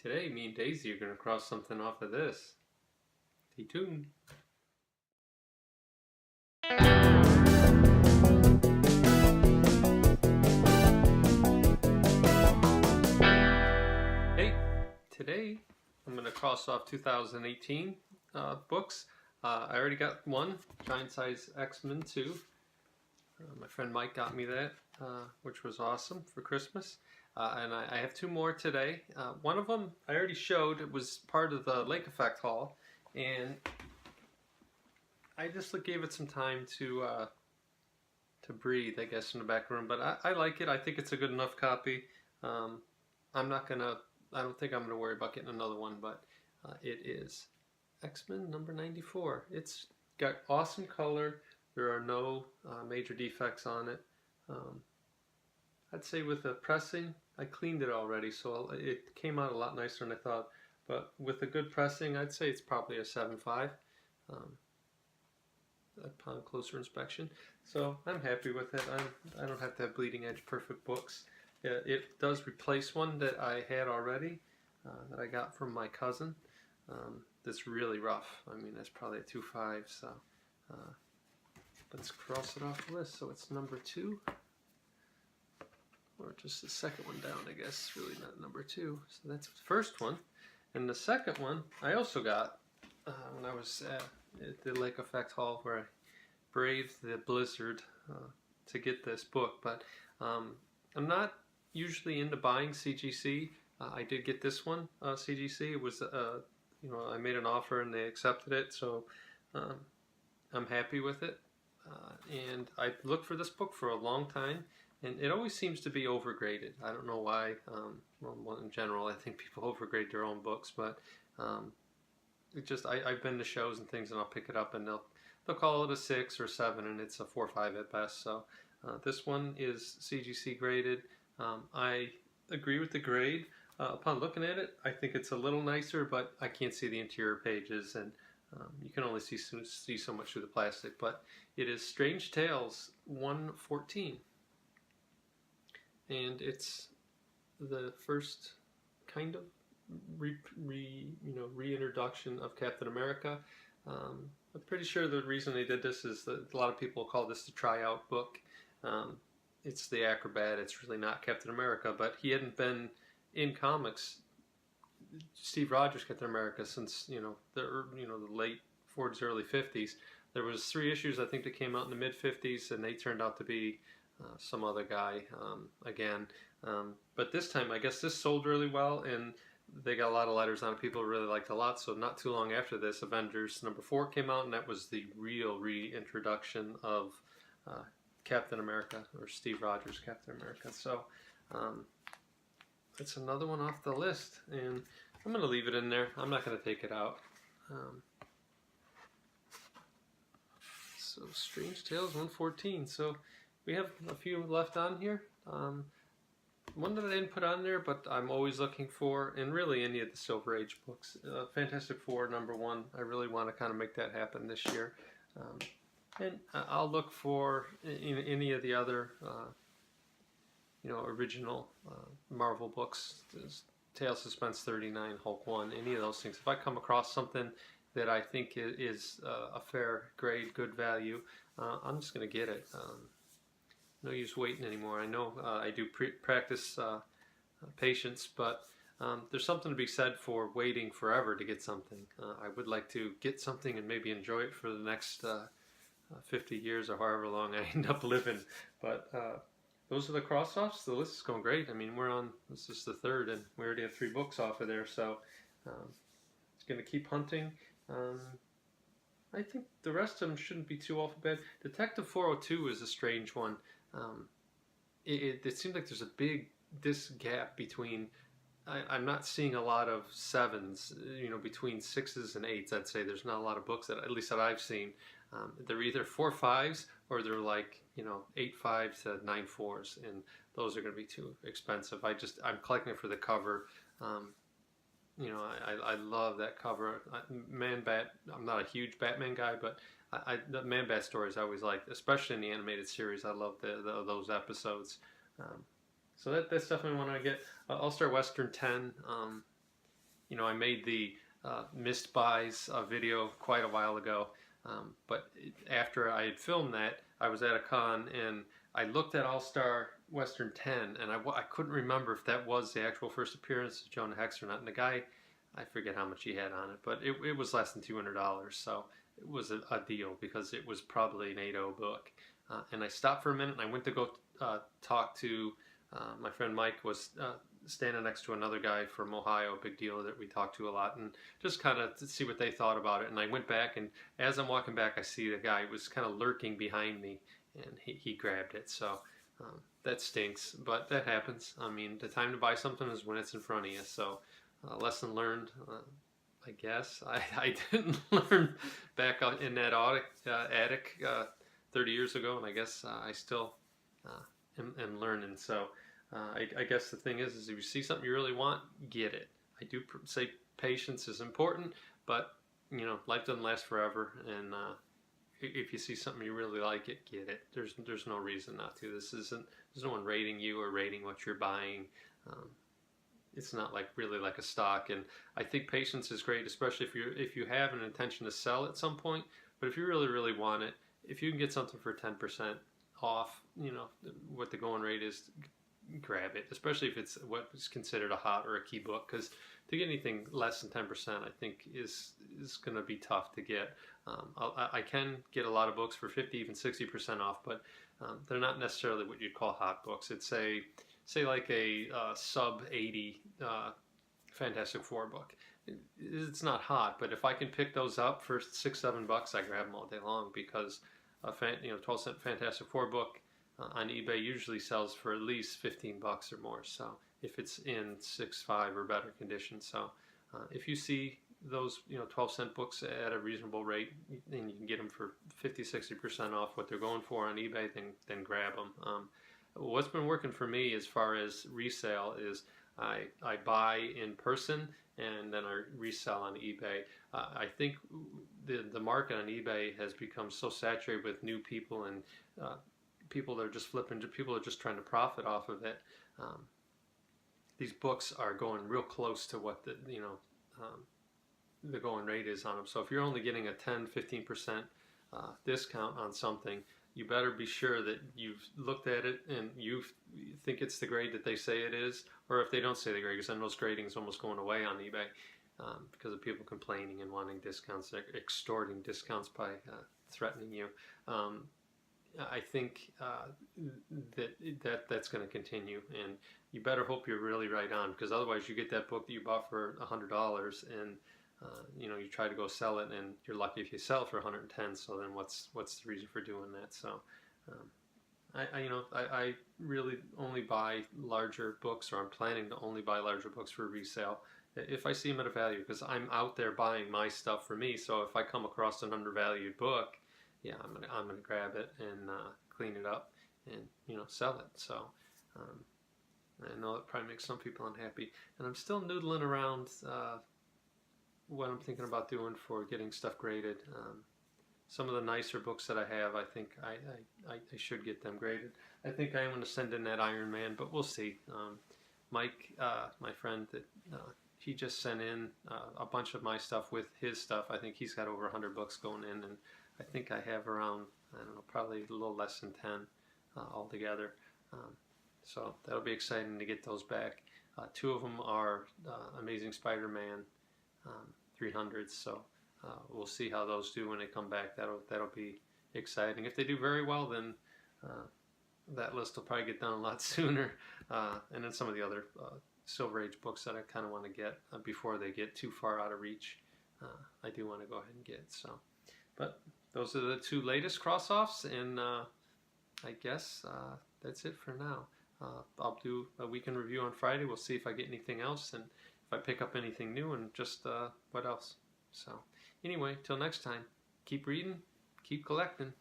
Today, me and Daisy are going to cross something off of this. Stay tuned. Hey, today I'm going to cross off 2018 books. I already got one, Giant Size X-Men 2. My friend Mike got me that, which was awesome for Christmas. And I have two more today. One of them I already showed. It was part of the Lake Effect haul, and I just gave it some time to breathe, I guess, in the back room. But I like it. I think it's a good enough copy. I don't think I'm gonna worry about getting another one, but it is X-Men number 94. It's got awesome color. There are no major defects on it. I'd say with the pressing, I cleaned it already, so it came out a lot nicer than I thought. But with a good pressing, I'd say it's probably a 7.5 upon closer inspection. So I'm happy with it. I don't have to have bleeding edge perfect books. It does replace one that I had already, that I got from my cousin. That's really rough. I mean, that's probably a 2.5. So let's cross it off the list. So it's number 2. Or just the second one down, I guess. Really not number 2. So that's the first one. And the second one I also got when I was at the Lake Effect haul, where I braved the blizzard to get this book. But I'm not usually into buying CGC. I did get this one, CGC. It was, I made an offer and they accepted it. So I'm happy with it. And I looked for this book for a long time. And it always seems to be overgraded. I don't know why. Well, in general, I think people overgrade their own books, but I've been to shows and things, and I'll pick it up, and they'll call it a 6 or 7, and it's a 4 or 5 at best. So this one is CGC graded. I agree with the grade. Upon looking at it, I think it's a little nicer, but I can't see the interior pages, and you can only see so much through the plastic. But it is Strange Tales 114. And it's the first kind of reintroduction of Captain America. I'm pretty sure the reason they did this is that a lot of people call this the tryout book. It's the Acrobat. It's really not Captain America, but he hadn't been in comics, Steve Rogers Captain America, since the late 40s, early 50s. There was 3 issues I think that came out in the mid 50s, and they turned out to be some other guy again. But this time, I guess this sold really well, and they got a lot of letters on it. People really liked it a lot. So not too long after this, Avengers number 4 came out, and that was the real reintroduction of Captain America, or Steve Rogers Captain America. So it's another one off the list, and I'm going to leave it in there. I'm not going to take it out. So Strange Tales 114. So we have a few left on here. One that I didn't put on there, but I'm always looking for, and really any of the Silver Age books. Fantastic Four number 1. I really want to kind of make that happen this year. And I'll look for any of the other, original Marvel books. Tale of Suspense 39, Hulk 1, any of those things. If I come across something that I think is a fair grade, good value, I'm just going to get it. No use waiting anymore. I know I do practice patience, but there's something to be said for waiting forever to get something. I would like to get something and maybe enjoy it for the next 50 years or however long I end up living. But those are the cross-offs. The list is going great. I mean, this is the 3rd, and we already have 3 books off of there, so it's going to keep hunting. I think the rest of them shouldn't be too awful bad. Detective 402 is a strange one. It seems like there's this gap between. I'm not seeing a lot of 7s, between 6s and 8s. I'd say there's not a lot of books at least that I've seen. They're either 4 5s or they're like 8 5s to 9 4s, and those are going to be too expensive. I'm collecting it for the cover. I love that cover. Man-Bat, I'm not a huge Batman guy, but the Man-Bat stories I always liked, especially in the animated series. I love those episodes. So that's definitely one I get. All-Star Western 10. I made the missed buys video quite a while ago, but after I had filmed that, I was at a con and I looked at All Star Western 10, and I couldn't remember if that was the actual first appearance of Jonah Hex or not. And the guy, I forget how much he had on it, but it was less than $200, so it was a deal because it was probably an 8.0 book. And I stopped for a minute and I went to go talk to my friend Mike was standing next to another guy from Ohio, a big dealer that we talked to a lot, and just kind of to see what they thought about it. And I went back, and as I'm walking back, I see the guy was kind of lurking behind me, and he grabbed it. So that stinks, but that happens. I mean, the time to buy something is when it's in front of you. So lesson learned. I guess I didn't learn back in that attic 30 years ago, and I guess I still am learning. So I guess the thing is if you see something you really want, get it. I do say patience is important, but life doesn't last forever, and if you see something you really like, get it. There's no reason not to. There's no one rating you or rating what you're buying. It's not really like a stock, and I think patience is great, especially if you have an intention to sell at some point. But if you really want it, if you can get something for 10% off, what the going rate is, grab it, especially if it's what is considered a hot or a key book, because to get anything less than 10% I think is going to be tough to get. I can get a lot of books for 50, even 60% off, but they're not necessarily what you'd call hot books. It's say like a sub 80 Fantastic Four book. It's not hot, but if I can pick those up for $6-7, I grab them all day long, because a 12-cent Fantastic Four book on eBay usually sells for at least $15 or more. So if it's in 6.5 or better condition, so if you see those 12-cent books at a reasonable rate and you can get them for 50-60% off what they're going for on eBay, then grab them. What's been working for me as far as resale is I buy in person and then I resell on eBay. I think the market on eBay has become so saturated with new people and people that are just flipping, people are just trying to profit off of it. These books are going real close to what the going rate is on them. So if you're only getting a 10-15% discount on something, you better be sure that you've looked at it and you think it's the grade that they say it is, or if they don't say the grade, because then those grading is almost going away on eBay because of people complaining and wanting discounts, extorting discounts by threatening you. I think that's going to continue, and you better hope you're really right on, because otherwise you get that book that you bought for $100 and you try to go sell it, and you're lucky if you sell it for 110. So then what's the reason for doing that? So I really only buy larger books, or I'm planning to only buy larger books for resale if I see them at a value, because I'm out there buying my stuff for me. So if I come across an undervalued book, yeah, I'm gonna grab it and clean it up and sell it. So I know it probably makes some people unhappy, and I'm still noodling around what I'm thinking about doing for getting stuff graded. Some of the nicer books that I have, I think I should get them graded. I think I am going to send in that Iron Man, but we'll see. Mike, my friend, he just sent in a bunch of my stuff with his stuff. I think he's got over 100 books going in, and I think I have around, I don't know, probably a little less than 10 altogether. So that'll be exciting to get those back. Two of them are Amazing Spider-Man 300s, so we'll see how those do when they come back. That'll be exciting. If they do very well, then that list will probably get done a lot sooner. And then some of the other Silver Age books that I kind of want to get before they get too far out of reach, I do want to go ahead and get. So, but those are the two latest cross-offs, and I guess that's it for now. I'll do a weekend review on Friday. We'll see if I get anything else, and if I pick up anything new, and just what else. So anyway, till next time, keep reading, keep collecting.